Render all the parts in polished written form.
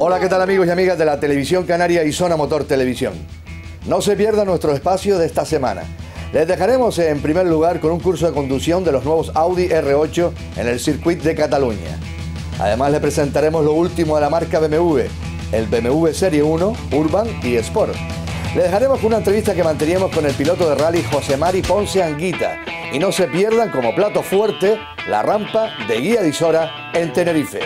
Hola, ¿qué tal amigos y amigas de la Televisión Canaria y Zona Motor Televisión? No se pierda nuestro espacio de esta semana. Les dejaremos en primer lugar con un curso de conducción de los nuevos Audi R8 en el Circuit de Cataluña. Además le presentaremos lo último de la marca BMW, el BMW Serie 1, Urban y Sport. Le dejaremos con una entrevista que manteníamos con el piloto de rally José Mari Ponce Anguita. Y no se pierdan como plato fuerte la rampa de Guía de Isora en Tenerife.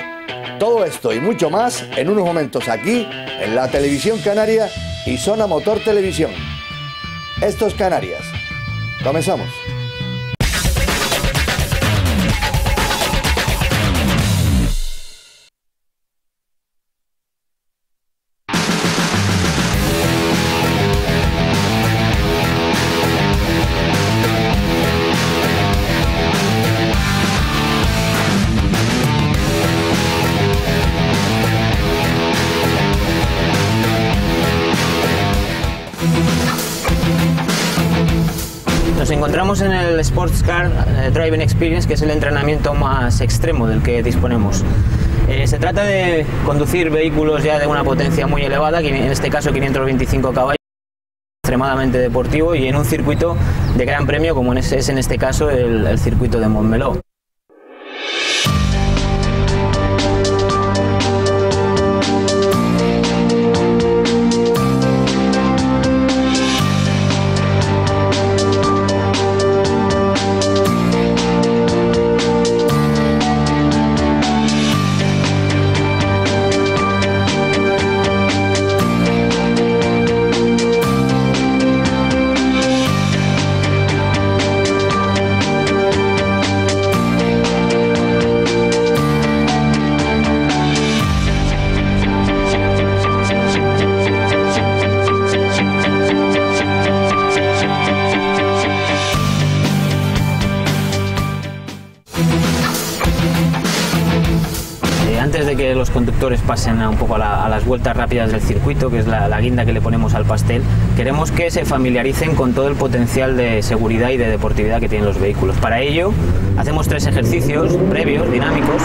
Todo esto y mucho más en unos momentos aquí en la Televisión Canaria y Zona Motor Televisión. Esto es Canarias. Comenzamos. Nos encontramos en el Sports Car Driving Experience, que es el entrenamiento más extremo del que disponemos. Se trata de conducir vehículos ya de una potencia muy elevada, en este caso 525 caballos, extremadamente deportivo y en un circuito de gran premio como es en este caso el circuito de Montmeló. Antes de que los conductores pasen un poco a las vueltas rápidas del circuito, que es la guinda que le ponemos al pastel, queremos que se familiaricen con todo el potencial de seguridad y de deportividad que tienen los vehículos. Para ello hacemos 3 ejercicios previos, dinámicos,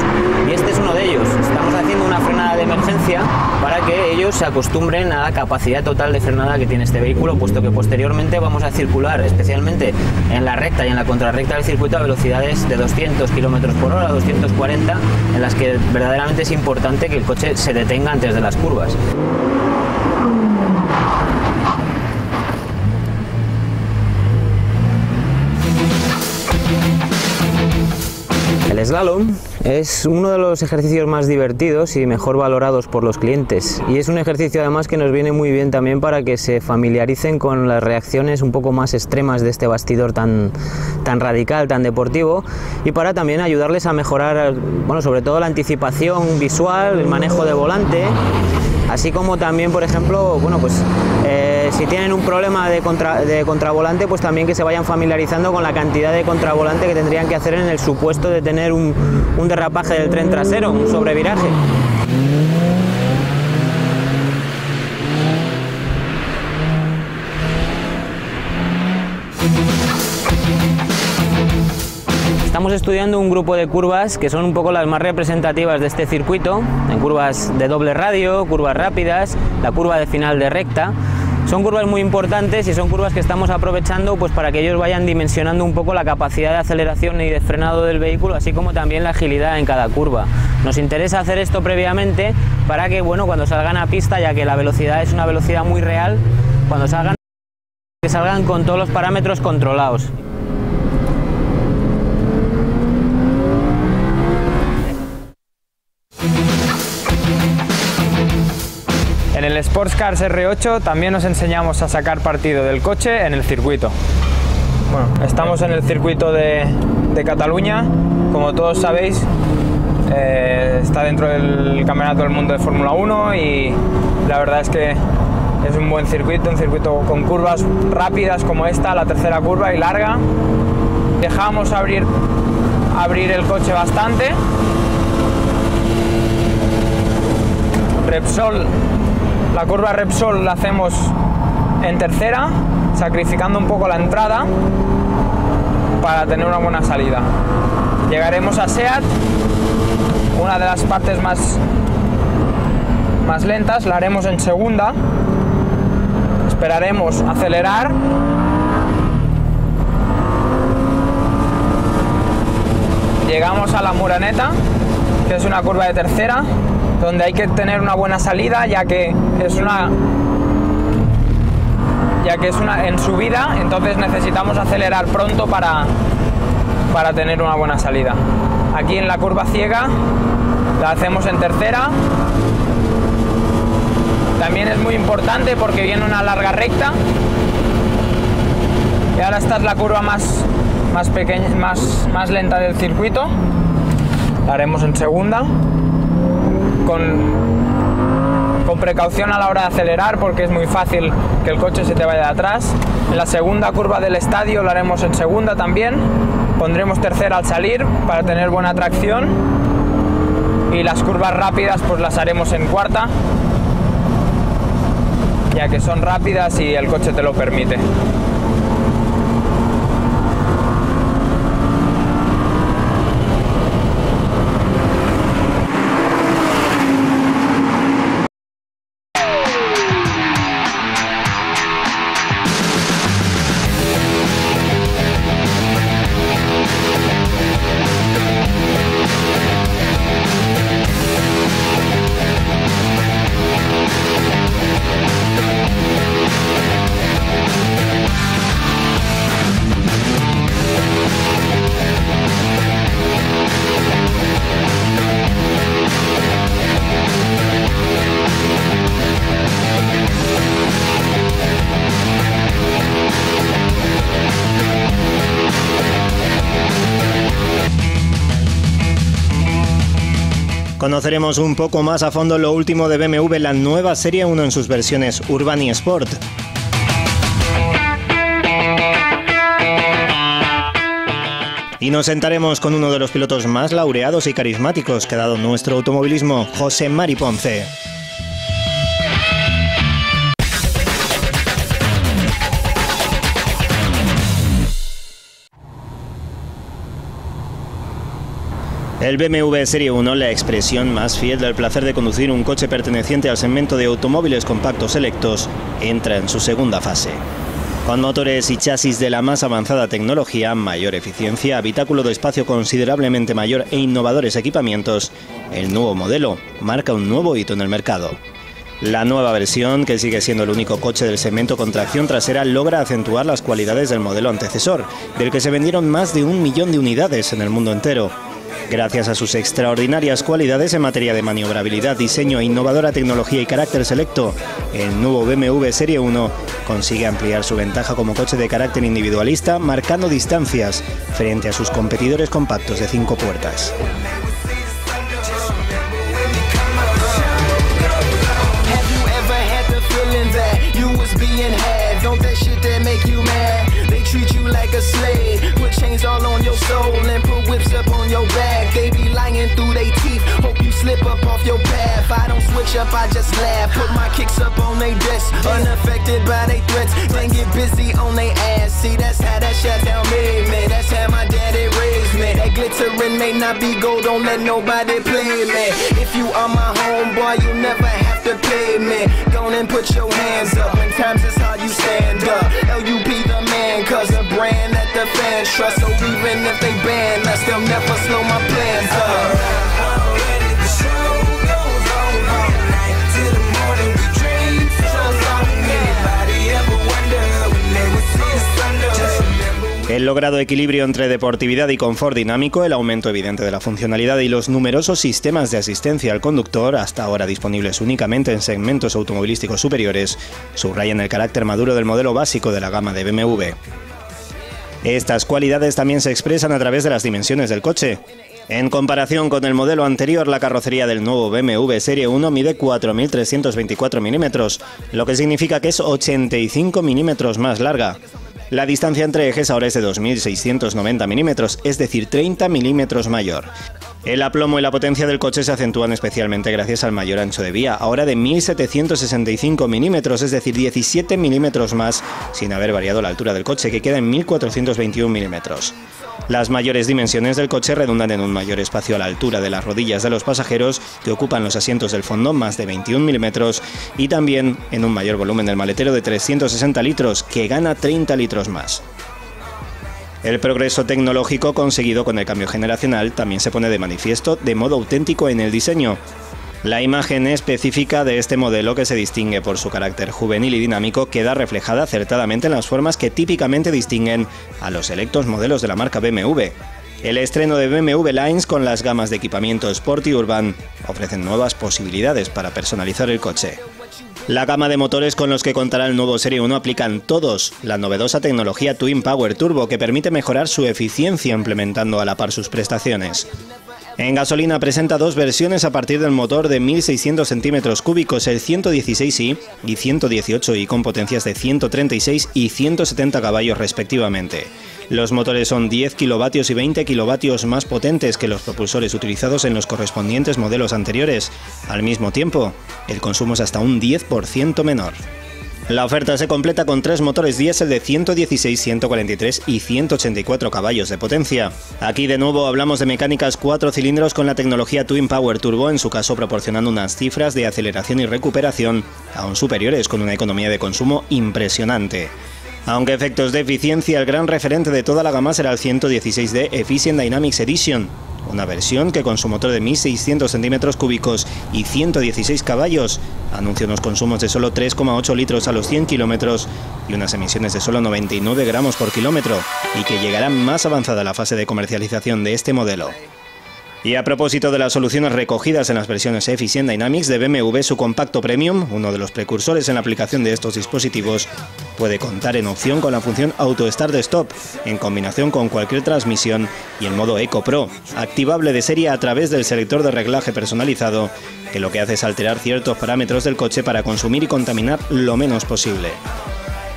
y este es uno de ellos. Estamos haciendo una frenada de emergencia para que ellos se acostumbren a la capacidad total de frenada que tiene este vehículo, puesto que posteriormente vamos a circular, especialmente en la recta y en la contrarrecta del circuito, a velocidades de 200 km/h, 240, en las que verdaderamente es importante que el coche se detenga antes de las curvas. El slalom es uno de los ejercicios más divertidos y mejor valorados por los clientes, y es un ejercicio además que nos viene muy bien también para que se familiaricen con las reacciones un poco más extremas de este bastidor tan radical, tan deportivo, y para también ayudarles a mejorar, bueno, sobre todo la anticipación visual, el manejo de volante, así como también, por ejemplo, bueno, pues si tienen un problema de contravolante, pues también que se vayan familiarizando con la cantidad de contravolante que tendrían que hacer en el supuesto de tener un derrapaje del tren trasero, un sobreviraje. Estamos estudiando un grupo de curvas que son un poco las más representativas de este circuito, en curvas de doble radio, curvas rápidas, la curva de final de recta. Son curvas muy importantes y son curvas que estamos aprovechando pues para que ellos vayan dimensionando un poco la capacidad de aceleración y de frenado del vehículo, así como también la agilidad en cada curva. Nos interesa hacer esto previamente para que, bueno, cuando salgan a pista, ya que la velocidad es una velocidad muy real, cuando salgan, que salgan con todos los parámetros controlados. En el Sports Cars R8 también nos enseñamos a sacar partido del coche en el circuito. Bueno, estamos en el circuito de Cataluña, como todos sabéis, está dentro del Campeonato del Mundo de Fórmula 1 y la verdad es que es un buen circuito, un circuito con curvas rápidas como esta, la tercera curva, y larga. Dejamos abrir el coche bastante. Repsol. La curva Repsol la hacemos en tercera, sacrificando un poco la entrada para tener una buena salida. Llegaremos a SEAT, una de las partes más más lentas, la haremos en segunda. Esperaremos acelerar. Llegamos a la Muraneta, que es una curva de tercera, donde hay que tener una buena salida, ya que es una en subida, entonces necesitamos acelerar pronto para tener una buena salida. Aquí en la curva ciega la hacemos en tercera. También es muy importante porque viene una larga recta. Y ahora esta es la curva más pequeña, más lenta del circuito. La haremos en segunda. Con precaución a la hora de acelerar, porque es muy fácil que el coche se te vaya de atrás. En la segunda curva del estadio la haremos en segunda también. Pondremos tercera al salir para tener buena tracción. Y las curvas rápidas pues las haremos en cuarta, ya que son rápidas y el coche te lo permite. Conoceremos un poco más a fondo lo último de BMW, la nueva Serie 1 en sus versiones Urban y Sport. Y nos sentaremos con uno de los pilotos más laureados y carismáticos que ha dado nuestro automovilismo, José Mari Ponce. El BMW Serie 1, la expresión más fiel del placer de conducir un coche perteneciente al segmento de automóviles compactos selectos, entra en su segunda fase. Con motores y chasis de la más avanzada tecnología, mayor eficiencia, habitáculo de espacio considerablemente mayor e innovadores equipamientos, el nuevo modelo marca un nuevo hito en el mercado. La nueva versión, que sigue siendo el único coche del segmento con tracción trasera, logra acentuar las cualidades del modelo antecesor, del que se vendieron más de 1 millón de unidades en el mundo entero. Gracias a sus extraordinarias cualidades en materia de maniobrabilidad, diseño, innovadora tecnología y carácter selecto, el nuevo BMW Serie 1 consigue ampliar su ventaja como coche de carácter individualista, marcando distancias frente a sus competidores compactos de 5 puertas. Treat you like a slave, put chains all on your soul and put whips up on your back. They be lying through they teeth, hope you slip up off your path. I don't switch up, I just laugh, put my kicks up on they desk, unaffected by they threats, then get busy on they ass. See, that's how that shut down made me, that's how my daddy raised me. That glittering may not be gold, don't let nobody play me. If you are my homeboy, you never have to pay me. Go and put your hands up, when times is hard you stand up. LUP the man, cause a brand that the fans trust. So even if they ban us, they'll never slow my plans up. El logrado equilibrio entre deportividad y confort dinámico, el aumento evidente de la funcionalidad y los numerosos sistemas de asistencia al conductor, hasta ahora disponibles únicamente en segmentos automovilísticos superiores, subrayan el carácter maduro del modelo básico de la gama de BMW. Estas cualidades también se expresan a través de las dimensiones del coche. En comparación con el modelo anterior, la carrocería del nuevo BMW Serie 1 mide 4.324 milímetros, lo que significa que es 85 milímetros más larga. La distancia entre ejes ahora es de 2.690 milímetros, es decir, 30 milímetros mayor. El aplomo y la potencia del coche se acentúan especialmente gracias al mayor ancho de vía, ahora de 1765 milímetros, es decir, 17 milímetros más, sin haber variado la altura del coche, que queda en 1421 milímetros. Las mayores dimensiones del coche redundan en un mayor espacio a la altura de las rodillas de los pasajeros, que ocupan los asientos del fondo, más de 21 milímetros, y también en un mayor volumen del maletero de 360 litros, que gana 30 litros más. El progreso tecnológico conseguido con el cambio generacional también se pone de manifiesto de modo auténtico en el diseño. La imagen específica de este modelo, que se distingue por su carácter juvenil y dinámico, queda reflejada acertadamente en las formas que típicamente distinguen a los selectos modelos de la marca BMW. El estreno de BMW Lines con las gamas de equipamiento Sport y Urban ofrecen nuevas posibilidades para personalizar el coche. La gama de motores con los que contará el nuevo Serie 1 aplican todos la novedosa tecnología Twin Power Turbo, que permite mejorar su eficiencia implementando a la par sus prestaciones. En gasolina presenta dos versiones a partir del motor de 1600 centímetros cúbicos, el 116i y 118i, con potencias de 136 y 170 caballos respectivamente. Los motores son 10 kilovatios y 20 kilovatios más potentes que los propulsores utilizados en los correspondientes modelos anteriores. Al mismo tiempo, el consumo es hasta un 10% menor. La oferta se completa con tres motores diésel de 116, 143 y 184 caballos de potencia. Aquí de nuevo hablamos de mecánicas 4 cilindros con la tecnología Twin Power Turbo, en su caso proporcionando unas cifras de aceleración y recuperación aún superiores, con una economía de consumo impresionante. Aunque efectos de eficiencia, el gran referente de toda la gama será el 116D Efficient Dynamics Edition, una versión que con su motor de 1600 centímetros cúbicos y 116 caballos anuncia unos consumos de solo 3,8 litros a los 100 kilómetros y unas emisiones de solo 99 gramos por kilómetro, y que llegará más avanzada la fase de comercialización de este modelo. Y a propósito de las soluciones recogidas en las versiones Efficient Dynamics de BMW, su compacto Premium, uno de los precursores en la aplicación de estos dispositivos, puede contar en opción con la función Auto Start Stop, en combinación con cualquier transmisión, y el modo Eco Pro, activable de serie a través del selector de reglaje personalizado, que lo que hace es alterar ciertos parámetros del coche para consumir y contaminar lo menos posible.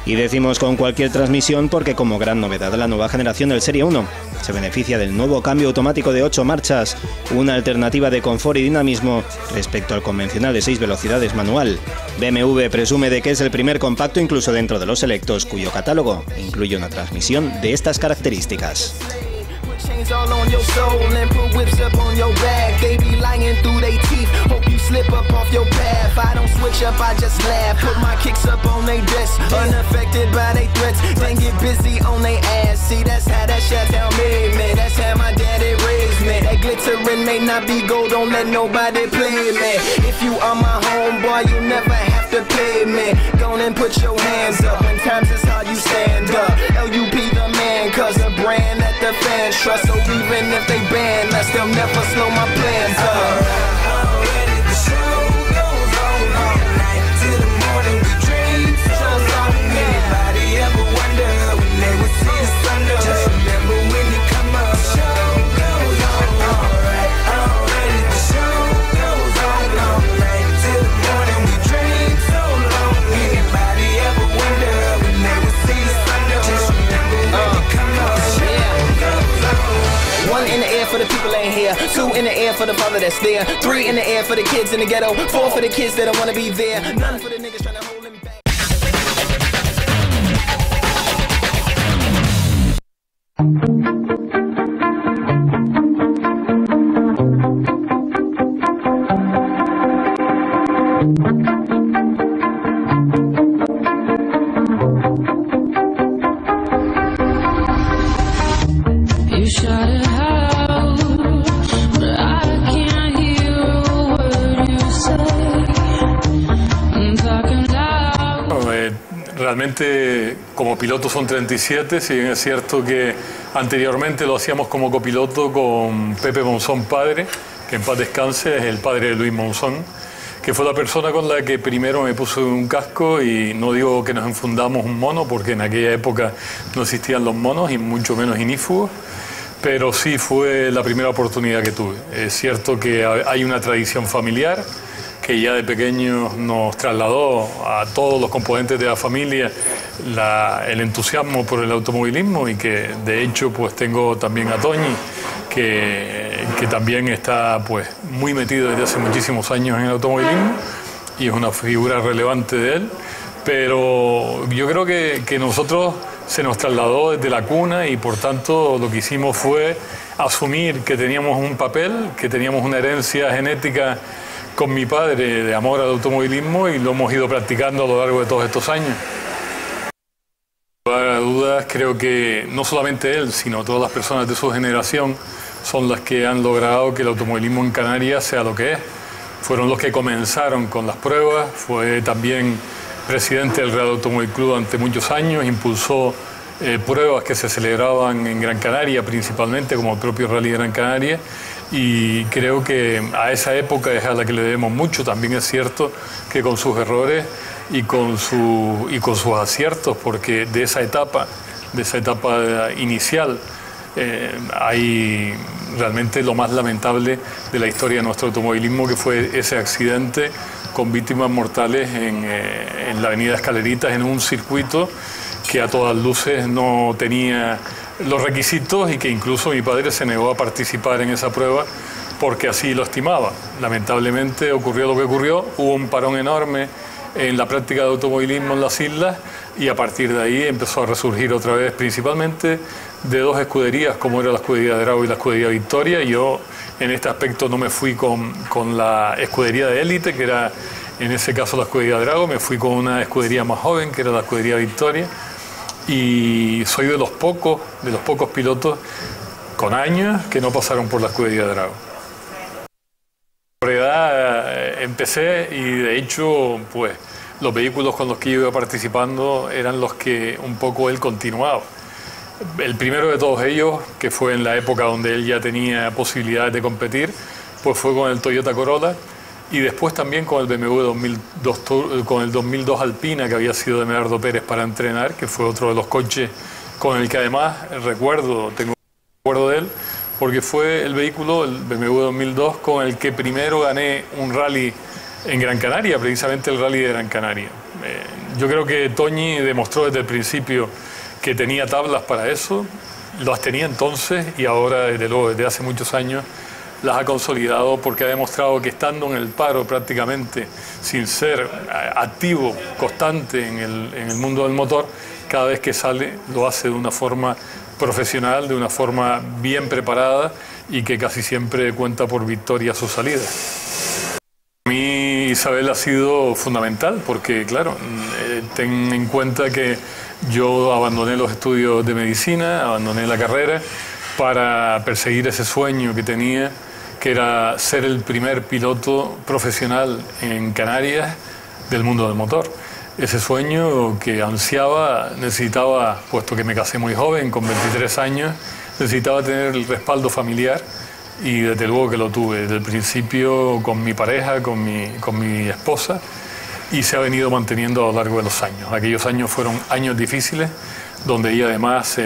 Y decimos con cualquier transmisión porque, como gran novedad de la nueva generación del Serie 1, se beneficia del nuevo cambio automático de 8 marchas, una alternativa de confort y dinamismo respecto al convencional de 6 velocidades manual. BMW presume de que es el primer compacto, incluso dentro de los selectos, cuyo catálogo incluye una transmisión de estas características. Chains all on your soul and put whips up on your back. They be lying through they teeth. Hope you slip up off your path. I don't switch up, I just laugh. Put my kicks up on they desk, unaffected by they threats. Then get busy on they ass. See, that's how that shit down made me. That's how my daddy raised me. That glittering may not be gold, don't let nobody play me. If you are my homeboy, you never have to pay me. Go and put your hands up. When times is hard, you stand up. LUP the man, cause a brand that the fans trust. So even if they ban us, they'll never slow my plans up. Already the show goes on all night till the morning we dream so long. Anybody ever wonder when they would see the sun up? Just remember when you come up. Show goes on alright. Already the show goes on all night till the morning we dream so long. Anybody ever wonder when they would see the sun up? Just remember when you come up. One in the air for the people ain't here. Two in the air for the father that's there. Three in the air for the kids in the ghetto. Four for the kids that don't wanna be there. None for the niggas trying to hold them back. You shot it out, but I can't hear a word you say. I'm talking loud. Realmente como piloto son 37, si bien es cierto que anteriormente lo hacíamos como copiloto con Pepe Monzón padre, que en paz descanse, es el padre de Luis Monzón, que fue la persona con la que primero me puso un casco, y no digo que nos enfundamos un mono, porque en aquella época no existían los monos y mucho menos inífugos, pero sí fue la primera oportunidad que tuve. Es cierto que hay una tradición familiar que ya de pequeños nos trasladó a todos los componentes de la familia el entusiasmo por el automovilismo, y que de hecho pues tengo también a Toñi, que también está pues muy metido desde hace muchísimos años en el automovilismo y es una figura relevante de él. Pero yo creo que nosotros se nos trasladó desde la cuna, y por tanto lo que hicimos fue asumir que teníamos un papel, que teníamos una herencia genética con mi padre de amor al automovilismo, y lo hemos ido practicando a lo largo de todos estos años. Sin lugar a dudas, creo que no solamente él, sino todas las personas de su generación son las que han logrado que el automovilismo en Canarias sea lo que es. Fueron los que comenzaron con las pruebas, fue también presidente del Real Automóvil Club durante muchos años, impulsó pruebas que se celebraban en Gran Canaria principalmente, como el propio Rally de Gran Canaria, y creo que a esa época es a la que le debemos mucho. También es cierto que con sus errores y con sus aciertos, porque de esa etapa inicial hay realmente lo más lamentable de la historia de nuestro automovilismo, que fue ese accidente con víctimas mortales en la avenida Escaleritas, en un circuito que a todas luces no tenía los requisitos, y que incluso mi padre se negó a participar en esa prueba porque así lo estimaba. Lamentablemente ocurrió lo que ocurrió, hubo un parón enorme en la práctica de automovilismo en las islas, y a partir de ahí empezó a resurgir otra vez, principalmente de dos escuderías, como era la escudería Drago y la escudería Victoria. Yo en este aspecto no me fui con la escudería de élite, que era en ese caso la escudería Drago, me fui con una escudería más joven, que era la escudería Victoria, y soy de los pocos pilotos con años que no pasaron por la escudería Drago. Por edad empecé, y de hecho pues los vehículos con los que yo iba participando eran los que un poco él continuaba. El primero de todos ellos, que fue en la época donde él ya tenía posibilidades de competir, pues fue con el Toyota Corolla, y después también con el BMW 2002, con el 2002 Alpina, que había sido de Medardo Pérez para entrenar, que fue otro de los coches con el que además tengo un recuerdo de él, porque fue el vehículo, el BMW 2002, con el que primero gané un rally en Gran Canaria, precisamente el Rally de Gran Canaria. Yo creo que Toñi demostró desde el principio que tenía tablas para eso, las tenía entonces, y ahora desde luego desde hace muchos años las ha consolidado, porque ha demostrado que estando en el paro prácticamente sin ser activo, constante en el mundo del motor, cada vez que sale lo hace de una forma profesional, de una forma bien preparada, y que casi siempre cuenta por victoria a su salida. Para mí Isabel ha sido fundamental, porque claro, ten en cuenta que yo abandoné los estudios de medicina, abandoné la carrera para perseguir ese sueño que tenía, que era ser el primer piloto profesional en Canarias del mundo del motor. Ese sueño que ansiaba, necesitaba, puesto que me casé muy joven, con 23 años, necesitaba tener el respaldo familiar, y desde luego que lo tuve desde el principio con mi pareja, con mi esposa, y se ha venido manteniendo a lo largo de los años. Aquellos años fueron años difíciles, donde ella además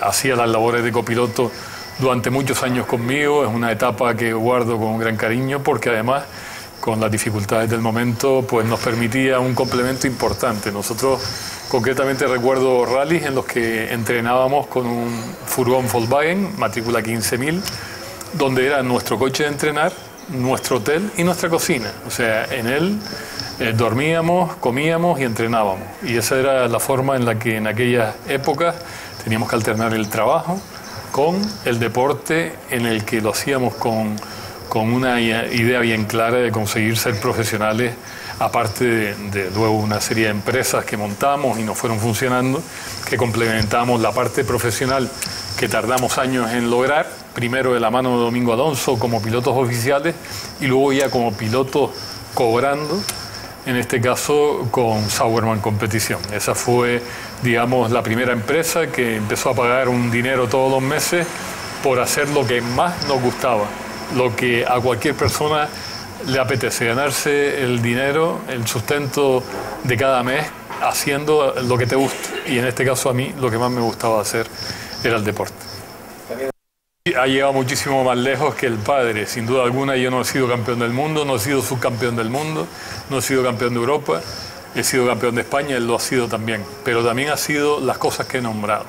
hacía las labores de copiloto durante muchos años conmigo. Es una etapa que guardo con gran cariño, porque además con las dificultades del momento pues nos permitía un complemento importante. Nosotros concretamente recuerdo rallies en los que entrenábamos con un furgón Volkswagen, matrícula 15.000, donde era nuestro coche de entrenar, nuestro hotel y nuestra cocina. O sea, en él dormíamos, comíamos y entrenábamos. Y esa era la forma en la que en aquellas épocas teníamos que alternar el trabajo con el deporte, en el que lo hacíamos con una idea bien clara de conseguir ser profesionales, aparte de luego una serie de empresas que montamos y nos fueron funcionando, que complementamos la parte profesional que tardamos años en lograr, primero de la mano de Domingo Alonso como pilotos oficiales, y luego ya como pilotos cobrando, en este caso con Sauerman Competición. Esa fue, digamos, la primera empresa que empezó a pagar un dinero todos los meses por hacer lo que más nos gustaba, lo que a cualquier persona le apetece, ganarse el dinero, el sustento de cada mes haciendo lo que te gusta. Y en este caso a mí lo que más me gustaba hacer era el deporte. Ha llegado muchísimo más lejos que el padre, sin duda alguna. Yo no he sido campeón del mundo, no he sido subcampeón del mundo, no he sido campeón de Europa, he sido campeón de España, él lo ha sido también, pero también ha sido las cosas que he nombrado.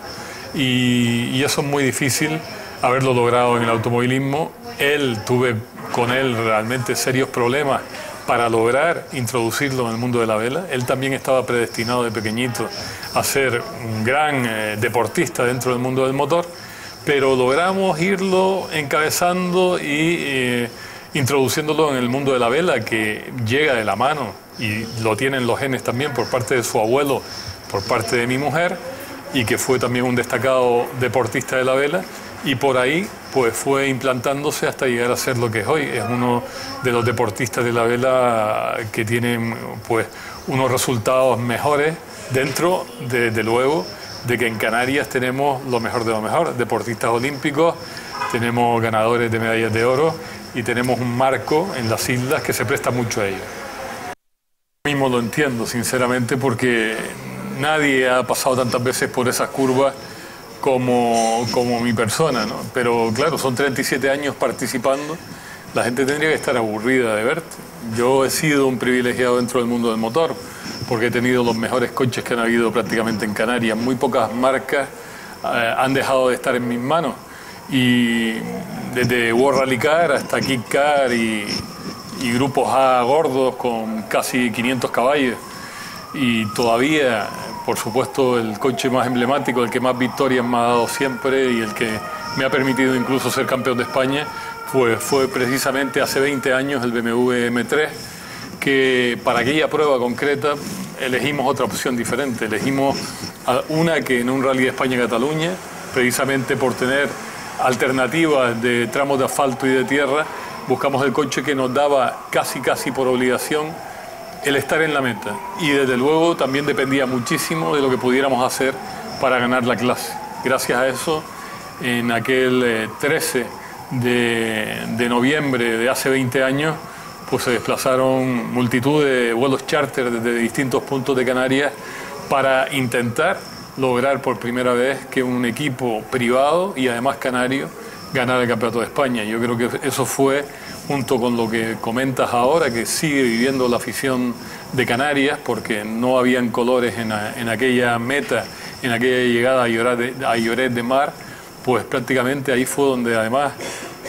Y eso es muy difícil haberlo logrado en el automovilismo. Tuve con él realmente serios problemas para lograr introducirlo en el mundo de la vela. Él también estaba predestinado de pequeñito a ser un gran deportista dentro del mundo del motor, pero logramos irlo encabezando y introduciéndolo en el mundo de la vela, que llega de la mano y lo tienen los genes también por parte de su abuelo, por parte de mi mujer, y que fue también un destacado deportista de la vela, y por ahí pues fue implantándose hasta llegar a ser lo que es hoy. Es uno de los deportistas de la vela que tienen pues unos resultados mejores dentro, desde luego, de que en Canarias tenemos lo mejor de lo mejor, deportistas olímpicos, tenemos ganadores de medallas de oro y tenemos un marco en las islas que se presta mucho a ello. Yo mismo lo entiendo, sinceramente, porque nadie ha pasado tantas veces por esas curvas como mi persona, ¿no? Pero claro, son 37 años participando, la gente tendría que estar aburrida de verte. Yo he sido un privilegiado dentro del mundo del motor, porque he tenido los mejores coches que han habido prácticamente en Canarias. Muy pocas marcas han dejado de estar en mis manos, y desde World Rally Car hasta Kit Car y grupos A gordos con casi 500 caballos, y todavía, por supuesto, el coche más emblemático, el que más victorias me ha dado siempre y el que me ha permitido incluso ser campeón de España, pues fue precisamente hace 20 años el BMW M3, que para aquella prueba concreta elegimos otra opción diferente. Elegimos una que en un Rally de España-Cataluña, precisamente por tener alternativas de tramos de asfalto y de tierra, buscamos el coche que nos daba casi por obligación el estar en la meta, y desde luego también dependía muchísimo de lo que pudiéramos hacer para ganar la clase. Gracias a eso, en aquel 13 de noviembre de hace 20 años, pues se desplazaron multitud de vuelos charter desde distintos puntos de Canarias para intentar lograr por primera vez que un equipo privado y además canario ganara el Campeonato de España. Yo creo que eso fue, junto con lo que comentas ahora, que sigue viviendo la afición de Canarias, porque no habían colores en aquella meta, en aquella llegada a Lloret de Mar, pues prácticamente ahí fue donde además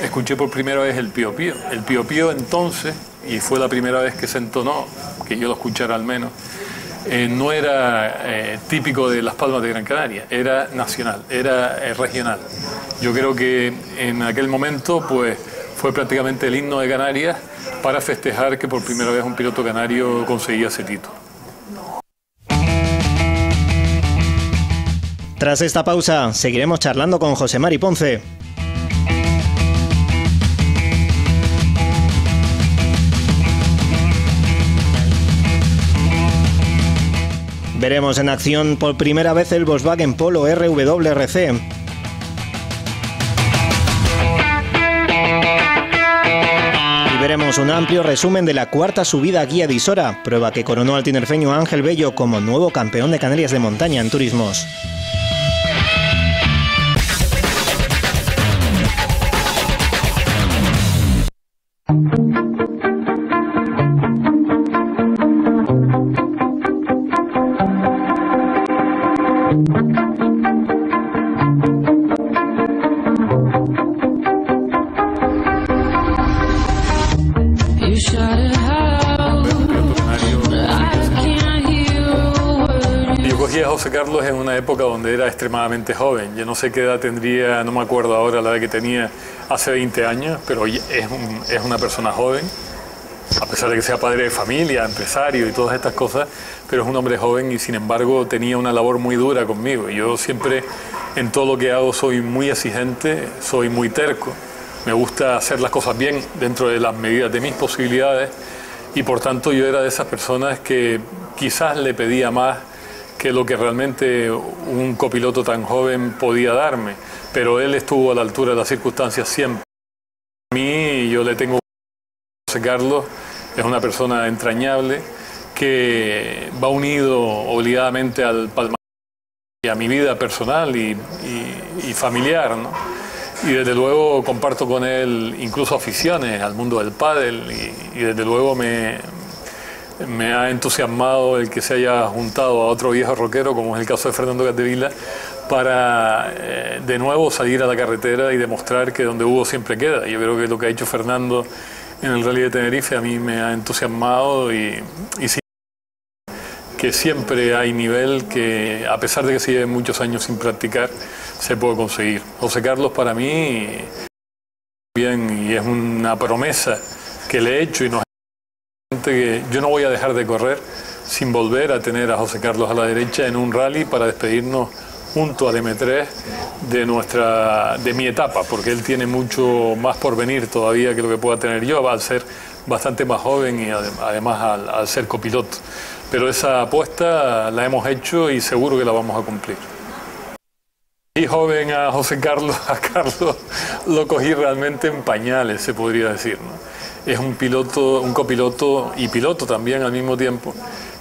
escuché por primera vez el Pío Pío. El Pío Pío entonces, y fue la primera vez que se entonó, que yo lo escuchara al menos, no era típico de Las Palmas de Gran Canaria, era nacional, era regional. Yo creo que en aquel momento pues fue prácticamente el himno de Canarias para festejar que por primera vez un piloto canario conseguía ese título. Tras esta pausa, seguiremos charlando con José Mari Ponce. Veremos en acción por primera vez el Volkswagen Polo RWRC. Y veremos un amplio resumen de la cuarta subida aquí a Disora, prueba que coronó al tinerfeño Ángel Bello como nuevo campeón de Canarias de montaña en turismos. José Carlos en una época donde era extremadamente joven. Yo no sé qué edad tendría, no me acuerdo ahora la edad que tenía hace 20 años, pero es una persona joven, a pesar de que sea padre de familia, empresario y todas estas cosas, pero es un hombre joven y sin embargo tenía una labor muy dura conmigo. Yo siempre en todo lo que hago soy muy exigente, soy muy terco, me gusta hacer las cosas bien dentro de las medidas de mis posibilidades, y por tanto yo era de esas personas que quizás le pedía más que lo que realmente un copiloto tan joven podía darme, pero él estuvo a la altura de las circunstancias siempre. A mí, yo le tengo a José Carlos, es una persona entrañable que va unido obligadamente al palmarés y a mi vida personal y familiar, ¿no? y desde luego comparto con él incluso aficiones al mundo del pádel y desde luego me ha entusiasmado el que se haya juntado a otro viejo rockero, como es el caso de Fernando Capdevila, para de nuevo salir a la carretera y demostrar que donde hubo siempre queda. Yo creo que lo que ha hecho Fernando en el Rally de Tenerife a mí me ha entusiasmado y sí, que siempre hay nivel que, a pesar de que se lleven muchos años sin practicar, se puede conseguir. José Carlos para mí bien, y es una promesa que le he hecho y nos que yo no voy a dejar de correr sin volver a tener a José Carlos a la derecha en un rally para despedirnos junto al M3 de mi etapa, porque él tiene mucho más por venir todavía que lo que pueda tener yo, al ser bastante más joven y además al ser copiloto. Pero esa apuesta la hemos hecho y seguro que la vamos a cumplir. Y joven a José Carlos, a Carlos lo cogí realmente en pañales, se podría decir, ¿no? Es un piloto, un copiloto y piloto también al mismo tiempo,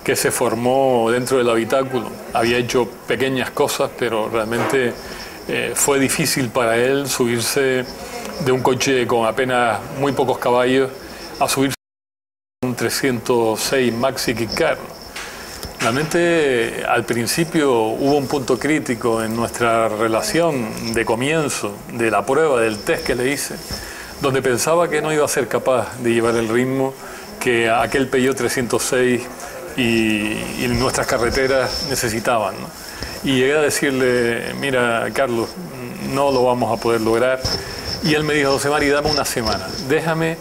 que se formó dentro del habitáculo. Había hecho pequeñas cosas, pero realmente fue difícil para él subirse de un coche con apenas muy pocos caballos a subirse a un 306 Maxi Kit Car. Realmente al principio hubo un punto crítico en nuestra relación de comienzo, de la prueba, del test que le hice, donde pensaba que no iba a ser capaz de llevar el ritmo que aquel Peugeot 306 y nuestras carreteras necesitaban, ¿no? Y llegué a decirle, mira, Carlos, no lo vamos a poder lograr. Y él me dijo, José Mari, dame una semana, déjame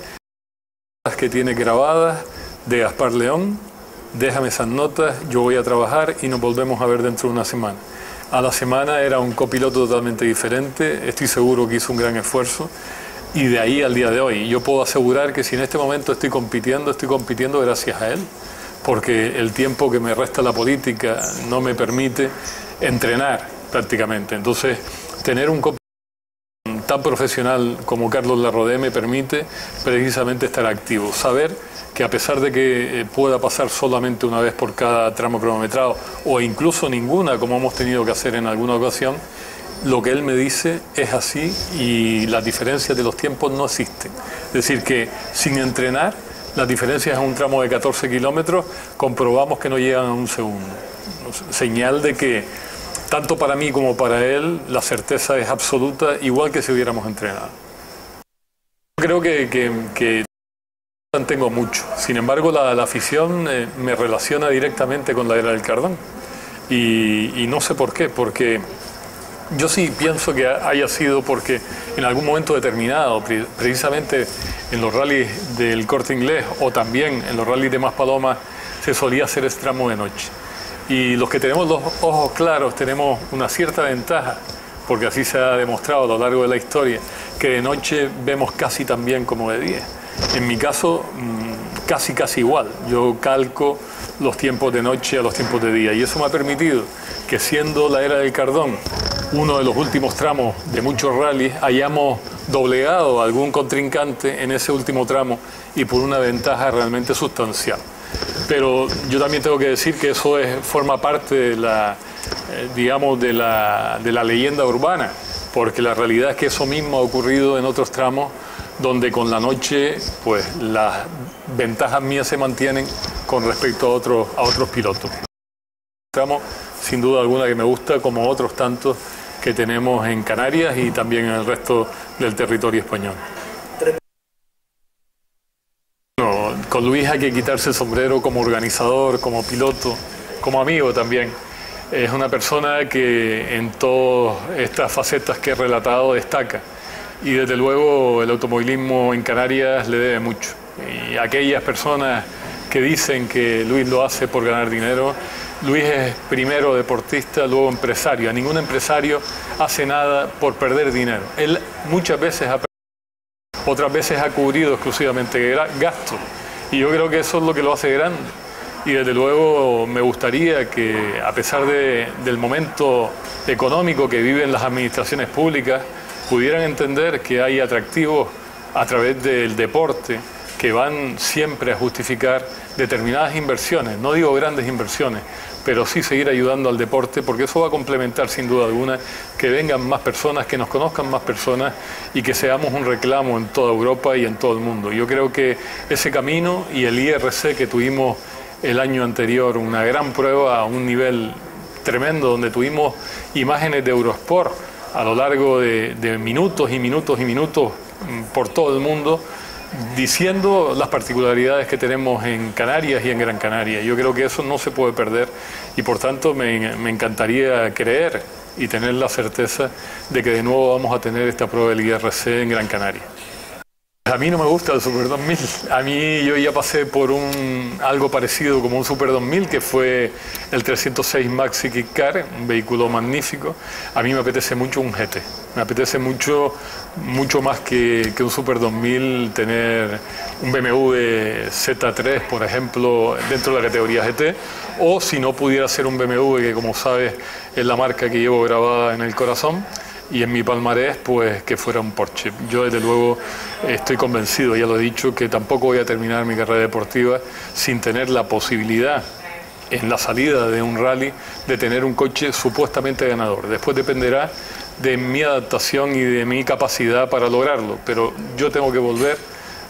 las que tiene grabadas de Gaspar León, déjame esas notas, yo voy a trabajar y nos volvemos a ver dentro de una semana. A la semana era un copiloto totalmente diferente, estoy seguro que hizo un gran esfuerzo. Y de ahí al día de hoy, yo puedo asegurar que si en este momento estoy compitiendo gracias a él, porque el tiempo que me resta la política no me permite entrenar prácticamente. Entonces, tener un copiloto tan profesional como Carlos Larrodé me permite precisamente estar activo, saber que a pesar de que pueda pasar solamente una vez por cada tramo cronometrado, o incluso ninguna, como hemos tenido que hacer en alguna ocasión, lo que él me dice es así y las diferencias de los tiempos no existen. Es decir, que sin entrenar, las diferencias en un tramo de 14 kilómetros comprobamos que no llegan a un segundo. Señal de que, tanto para mí como para él, la certeza es absoluta, igual que si hubiéramos entrenado. Creo que tengo mucho. Sin embargo, la afición me relaciona directamente con la era del Cardón. Y no sé por qué, porque yo sí pienso que haya sido porque en algún momento determinado, precisamente en los rallies del Corte Inglés o también en los rallies de Maspalomas, se solía hacer ese tramo de noche. Y los que tenemos los ojos claros tenemos una cierta ventaja, porque así se ha demostrado a lo largo de la historia, que de noche vemos casi tan bien como de día. En mi caso, casi igual. Yo calco los tiempos de noche a los tiempos de día y eso me ha permitido que, siendo la era del Cardón uno de los últimos tramos de muchos rallies, hayamos doblegado a algún contrincante en ese último tramo y por una ventaja realmente sustancial. Pero yo también tengo que decir que eso forma parte de la, digamos, de la leyenda urbana, porque la realidad es que eso mismo ha ocurrido en otros tramos donde con la noche pues las ventajas mías se mantienen con respecto a otros pilotos. Tramo sin duda alguna que me gusta, como otros tantos que tenemos en Canarias y también en el resto del territorio español. Bueno, con Luis hay que quitarse el sombrero como organizador, como piloto, como amigo también. Es una persona que en todas estas facetas que he relatado destaca. Y desde luego el automovilismo en Canarias le debe mucho. Y aquellas personas que dicen que Luis lo hace por ganar dinero, Luis es primero deportista, luego empresario. A ningún empresario hace nada por perder dinero. Él muchas veces ha perdido, otras veces ha cubrido exclusivamente gastos. Y yo creo que eso es lo que lo hace grande. Y desde luego me gustaría que, a pesar del momento económico que viven las administraciones públicas, pudieran entender que hay atractivos a través del deporte que van siempre a justificar determinadas inversiones, no digo grandes inversiones, pero sí seguir ayudando al deporte, porque eso va a complementar sin duda alguna que vengan más personas, que nos conozcan más personas y que seamos un reclamo en toda Europa y en todo el mundo. Yo creo que ese camino y el IRC que tuvimos el año anterior, una gran prueba a un nivel tremendo, donde tuvimos imágenes de Eurosport a lo largo de minutos y minutos y minutos por todo el mundo, diciendo las particularidades que tenemos en Canarias y en Gran Canaria. Yo creo que eso no se puede perder y por tanto me encantaría creer y tener la certeza de que de nuevo vamos a tener esta prueba del IRC en Gran Canaria. A mí no me gusta el Super 2000. A mí yo ya pasé por algo parecido como un Super 2000, que fue el 306 Maxi Kit Car, un vehículo magnífico. A mí me apetece mucho un GT. Me apetece mucho más que un Super 2000 tener un BMW Z3, por ejemplo, dentro de la categoría GT, o si no pudiera ser un BMW, que como sabes es la marca que llevo grabada en el corazón, y en mi palmarés, pues que fuera un Porsche. Yo desde luego estoy convencido, ya lo he dicho, que tampoco voy a terminar mi carrera deportiva sin tener la posibilidad en la salida de un rally de tener un coche supuestamente ganador. Después dependerá de mi adaptación y de mi capacidad para lograrlo, pero yo tengo que volver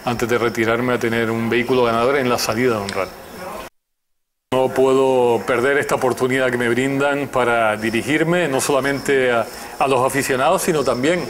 antes de retirarme a tener un vehículo ganador en la salida de un rally. No puedo perder esta oportunidad que me brindan para dirigirme no solamente a los aficionados, sino también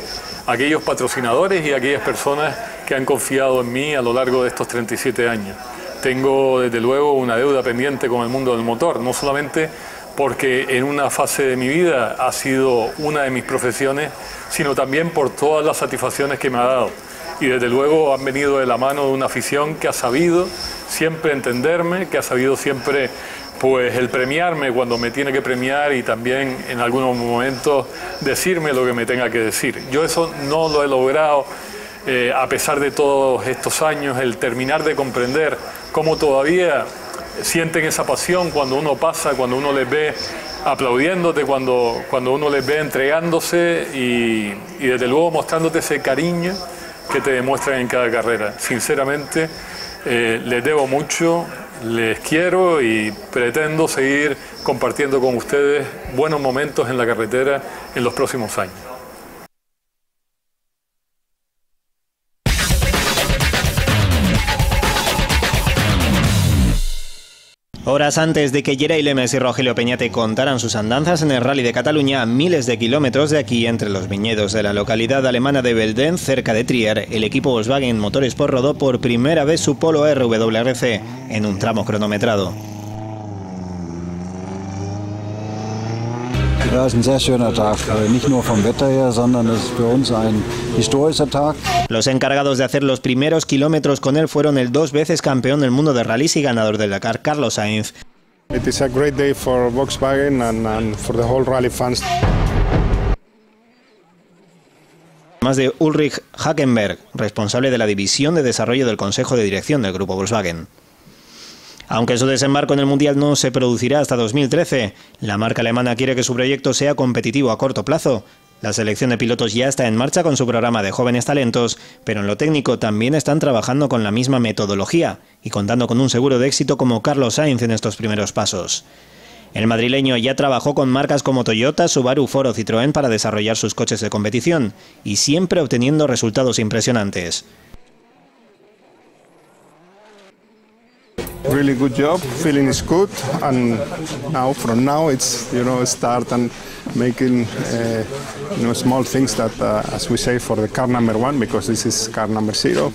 a aquellos patrocinadores y a aquellas personas que han confiado en mí a lo largo de estos 37 años. Tengo desde luego una deuda pendiente con el mundo del motor, no solamente porque en una fase de mi vida ha sido una de mis profesiones, sino también por todas las satisfacciones que me ha dado. Y desde luego han venido de la mano de una afición que ha sabido siempre entenderme, que ha sabido siempre pues el premiarme cuando me tiene que premiar y también en algunos momentos decirme lo que me tenga que decir. Yo eso no lo he logrado a pesar de todos estos años, el terminar de comprender cómo todavía sienten esa pasión cuando uno pasa, cuando uno les ve aplaudiéndote, cuando uno les ve entregándose y desde luego mostrándote ese cariño que te demuestran en cada carrera. Sinceramente, les debo mucho, les quiero y pretendo seguir compartiendo con ustedes buenos momentos en la carretera en los próximos años. Horas antes de que Geray Lemes y Rogelio Peñate contaran sus andanzas en el Rally de Cataluña, a miles de kilómetros de aquí, entre los viñedos de la localidad alemana de Belden, cerca de Trier, el equipo Volkswagen Motorsport rodó por primera vez su Polo RWRC en un tramo cronometrado. Ja, es un sehr schöner Tag, nicht nur vom Wetter her, sondern es ist für uns ein historischer Tag. Los encargados de hacer los primeros kilómetros con él fueron el 2 veces campeón del mundo de rallies y ganador del Dakar, Carlos Sainz. It is a great day for Volkswagen and for the whole rally fans. Más de Ulrich Hackenberg, responsable de la división de desarrollo del Consejo de Dirección del Grupo Volkswagen. Aunque su desembarco en el Mundial no se producirá hasta 2013, la marca alemana quiere que su proyecto sea competitivo a corto plazo. La selección de pilotos ya está en marcha con su programa de jóvenes talentos, pero en lo técnico también están trabajando con la misma metodología y contando con un seguro de éxito como Carlos Sainz en estos primeros pasos. El madrileño ya trabajó con marcas como Toyota, Subaru, Ford o Citroën para desarrollar sus coches de competición y siempre obteniendo resultados impresionantes. Really good job, feeling is good, and from now it's start and making small things that as we say for the car number 1, because this is car number 0.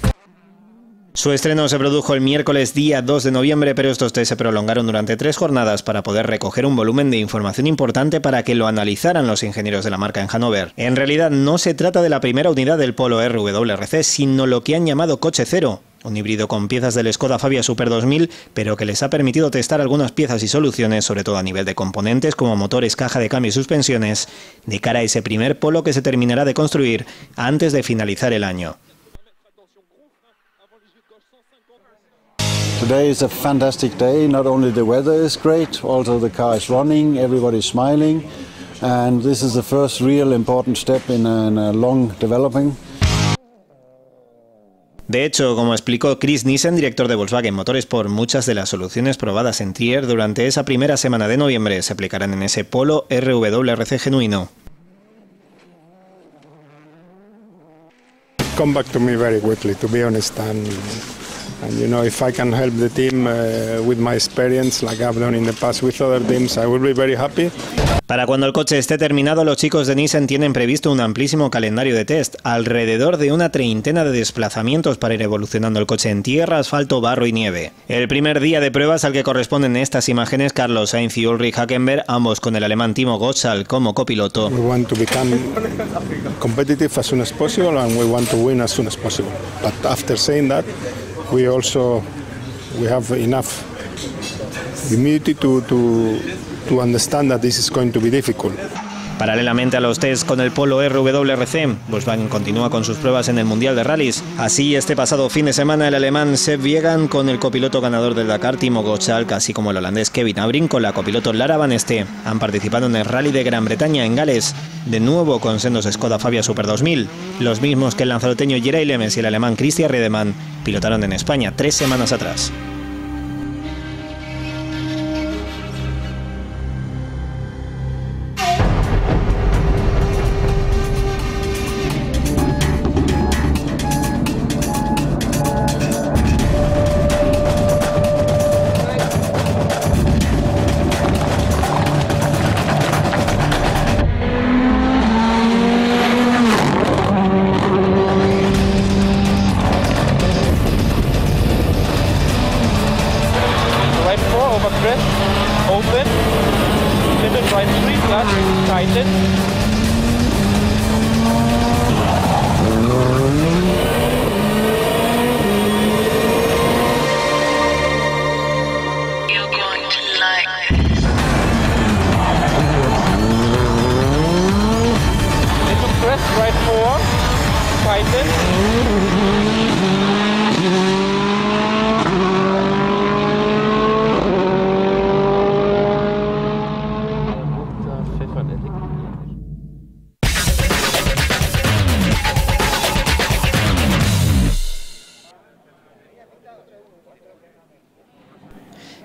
Su estreno se produjo el miércoles día 2 de noviembre, pero estos test se prolongaron durante 3 jornadas para poder recoger un volumen de información importante para que lo analizaran los ingenieros de la marca en Hannover. En realidad no se trata de la primera unidad del Polo RWRC, sino lo que han llamado Coche Cero, un híbrido con piezas del Skoda Fabia Super 2000, pero que les ha permitido testar algunas piezas y soluciones, sobre todo a nivel de componentes como motores, caja de cambio y suspensiones, de cara a ese primer Polo que se terminará de construir antes de finalizar el año. Today is a fantastic day. Not only the weather is great, also the car is running, everybody's smiling, and this is the first real important step in a long developing. De hecho, como explicó Chris Nissen, director de Volkswagen Motorsport, muchas de las soluciones probadas en Trier durante esa primera semana de noviembre se aplicarán en ese Polo RWRC genuino. Come back to me very quickly, to be honest, and you know, if I can help the team with my experience, like I've done in the past with other teams, I will be very happy. Para cuando el coche esté terminado, los chicos de Nissan tienen previsto un amplísimo calendario de test, alrededor de una treintena de desplazamientos para ir evolucionando el coche en tierra, asfalto, barro y nieve. El primer día de pruebas al que corresponden estas imágenes, Carlos Sainz y Ulrich Hackenberg, ambos con el alemán Timo Gottschalk como copiloto. We want to become competitive as soon as possible and we want to win as soon as possible. But after saying that, we have enough humility to understand that this is going to be difficult. Paralelamente a los test con el Polo RWRC, Volkswagen continúa con sus pruebas en el Mundial de Rallys. Así, este pasado fin de semana, el alemán Sepp Wiegan con el copiloto ganador del Dakar, Timo Gottschalk, así como el holandés Kevin Abrin con la copiloto Lara Van Este, han participado en el Rally de Gran Bretaña en Gales, de nuevo con sendos Skoda Fabia Super 2000, los mismos que el lanzaroteño Jerail Lemes y el alemán Christian Riedemann pilotaron en España 3 semanas atrás.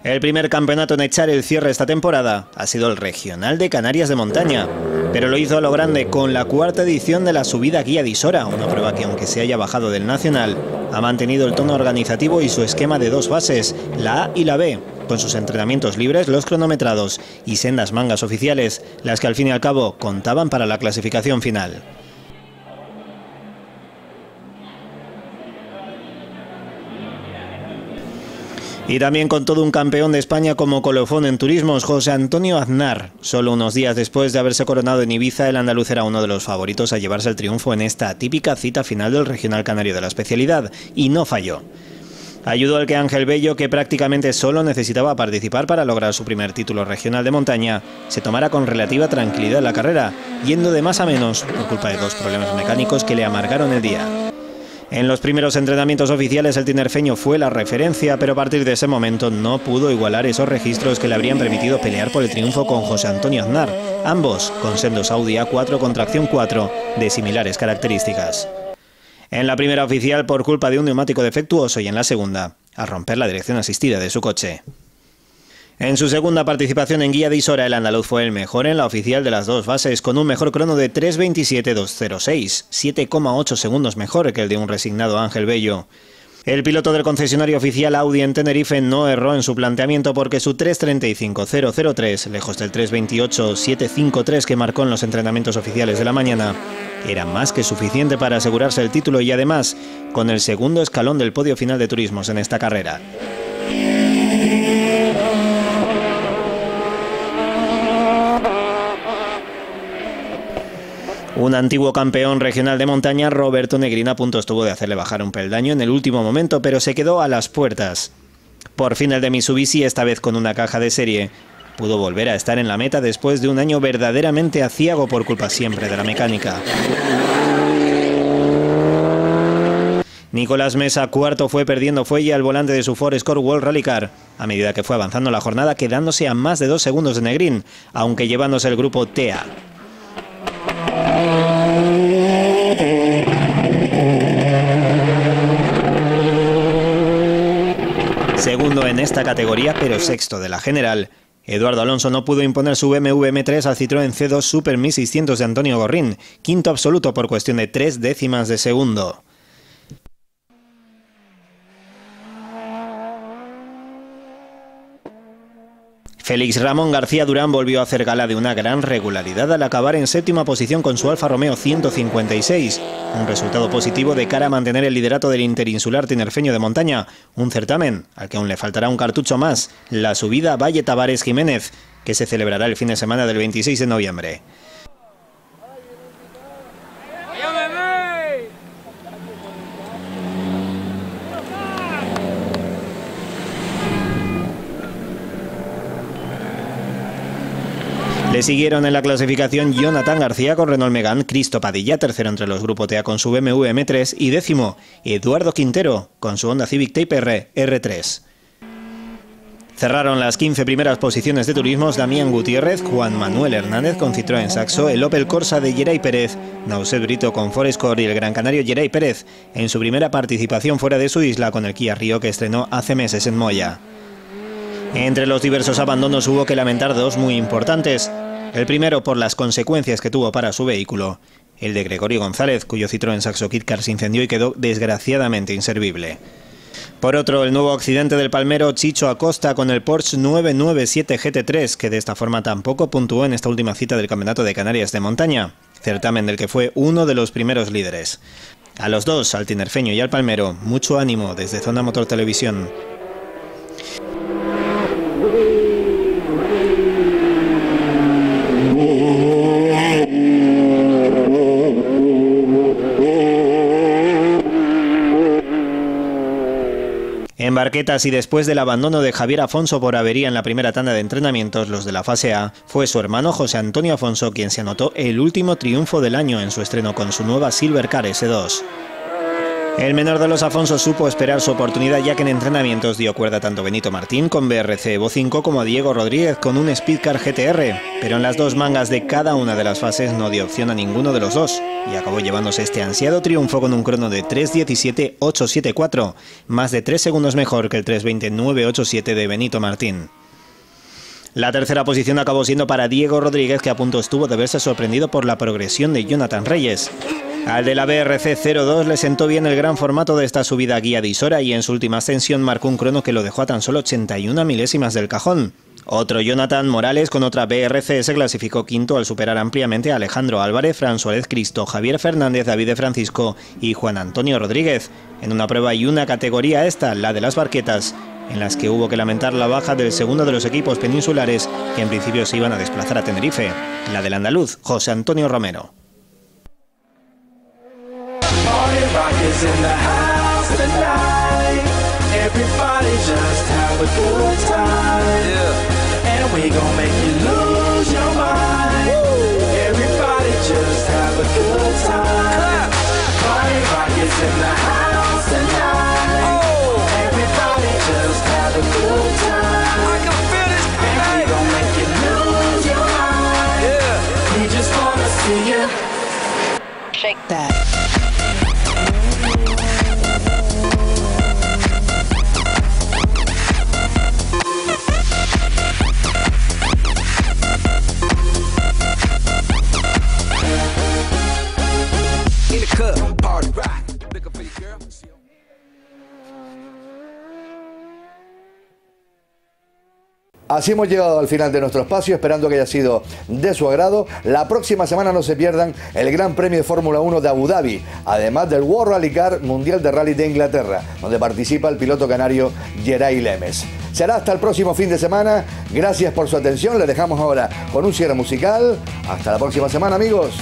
El primer campeonato en echar el cierre esta temporada ha sido el Regional de Canarias de Montaña, pero lo hizo a lo grande con la cuarta edición de la subida Guía de Isora, una prueba que, aunque se haya bajado del nacional, ha mantenido el tono organizativo y su esquema de 2 fases, la A y la B, con sus entrenamientos libres, los cronometrados y sendas mangas oficiales, las que al fin y al cabo contaban para la clasificación final. Y también con todo un campeón de España como colofón en turismos, José Antonio Aznar. Solo unos días después de haberse coronado en Ibiza, el andaluz era uno de los favoritos a llevarse el triunfo en esta típica cita final del Regional Canario de la especialidad, y no falló. Ayudó al que Ángel Bello, que prácticamente solo necesitaba participar para lograr su primer título regional de montaña, se tomara con relativa tranquilidad la carrera, yendo de más a menos por culpa de 2 problemas mecánicos que le amargaron el día. En los primeros entrenamientos oficiales el tinerfeño fue la referencia, pero a partir de ese momento no pudo igualar esos registros que le habrían permitido pelear por el triunfo con José Antonio Aznar, ambos con sendos Audi A4 con tracción 4 de similares características. En la primera oficial por culpa de un neumático defectuoso y en la segunda al romper la dirección asistida de su coche. En su segunda participación en Guía de Isora, el andaluz fue el mejor en la oficial de las 2 fases, con un mejor crono de 3:27.206, 7,8 segundos mejor que el de un resignado Ángel Bello. El piloto del concesionario oficial Audi en Tenerife no erró en su planteamiento porque su 3:35.003, lejos del 3:28.753 que marcó en los entrenamientos oficiales de la mañana, era más que suficiente para asegurarse el título y además con el segundo escalón del podio final de turismos en esta carrera. Un antiguo campeón regional de montaña, Roberto Negrín, a punto estuvo de hacerle bajar un peldaño en el último momento, pero se quedó a las puertas. Por fin el de Mitsubishi, esta vez con una caja de serie, pudo volver a estar en la meta después de un año verdaderamente aciago por culpa siempre de la mecánica. Nicolás Mesa, cuarto, fue perdiendo fuelle al volante de su Ford Escort World Rally Car, a medida que fue avanzando la jornada, quedándose a más de 2 segundos de Negrín, aunque llevándose el grupo TEA. Segundo en esta categoría, pero sexto de la general. Eduardo Alonso no pudo imponer su BMW M3 al Citroën C2 Super 1600 de Antonio Gorrín, quinto absoluto por cuestión de 3 décimas de segundo. Félix Ramón García Durán volvió a hacer gala de una gran regularidad al acabar en séptima posición con su Alfa Romeo 156, un resultado positivo de cara a mantener el liderato del interinsular tinerfeño de montaña, un certamen al que aún le faltará un cartucho más, la subida Valle Tavares Jiménez, que se celebrará el fin de semana del 26 de noviembre. Le siguieron en la clasificación Jonathan García con Renault Megane, Cristo Padilla, tercero entre los grupos TA con su BMW M3 y décimo Eduardo Quintero con su Honda Civic Type R R3. Cerraron las 15 primeras posiciones de turismos Damián Gutiérrez, Juan Manuel Hernández con Citroën Saxo, el Opel Corsa de Geray Pérez, Nauset Brito con Forest Core y el gran canario Geray Pérez en su primera participación fuera de su isla con el Kia Rio que estrenó hace meses en Moya. Entre los diversos abandonos hubo que lamentar dos muy importantes. El primero por las consecuencias que tuvo para su vehículo, el de Gregorio González, cuyo Citroën Saxo Kit Car se incendió y quedó desgraciadamente inservible. Por otro, el nuevo accidente del palmero Chicho Acosta con el Porsche 997 GT3, que de esta forma tampoco puntuó en esta última cita del Campeonato de Canarias de Montaña, certamen del que fue uno de los primeros líderes. A los dos, al tinerfeño y al palmero, mucho ánimo desde Zona Motor Televisión. En Barquetas y después del abandono de Javier Afonso por avería en la primera tanda de entrenamientos, los de la fase A, fue su hermano José Antonio Afonso quien se anotó el último triunfo del año en su estreno con su nueva Silvercar S2. El menor de los Afonso supo esperar su oportunidad ya que en entrenamientos dio cuerda tanto Benito Martín con BRC Evo 5 como a Diego Rodríguez con un Speedcar GTR, pero en las dos mangas de cada una de las fases no dio opción a ninguno de los dos y acabó llevándose este ansiado triunfo con un crono de 3:17.874, más de 3 segundos mejor que el 3:20.987 de Benito Martín. La tercera posición acabó siendo para Diego Rodríguez, que a punto estuvo de verse sorprendido por la progresión de Jonathan Reyes. Al de la BRC 02 le sentó bien el gran formato de esta subida guía de Isora y en su última ascensión marcó un crono que lo dejó a tan solo 81 milésimas del cajón. Otro Jonathan Morales con otra BRC se clasificó quinto al superar ampliamente a Alejandro Álvarez, Fran Suárez Cristo, Javier Fernández, David de Francisco y Juan Antonio Rodríguez, en una prueba y una categoría esta, la de las Barquetas, en las que hubo que lamentar la baja del segundo de los equipos peninsulares que en principio se iban a desplazar a Tenerife, la del andaluz José Antonio Romero. Rockets in the house tonight. Everybody just have a good time. Yeah. And we gon' make you lose your mind. Woo. Everybody just have a good time. Party rockets in the house tonight. Oh. Everybody just have a good time. I can feel this tonight. And we gon' make you lose your mind. Yeah. We just wanna see you shake that. Así hemos llegado al final de nuestro espacio, esperando que haya sido de su agrado. La próxima semana no se pierdan el Gran Premio de Fórmula 1 de Abu Dhabi, además del World Rally Car Mundial de Rally de Inglaterra, donde participa el piloto canario Geray Lemes. Será hasta el próximo fin de semana. Gracias por su atención. Les dejamos ahora con un cierre musical. Hasta la próxima semana, amigos.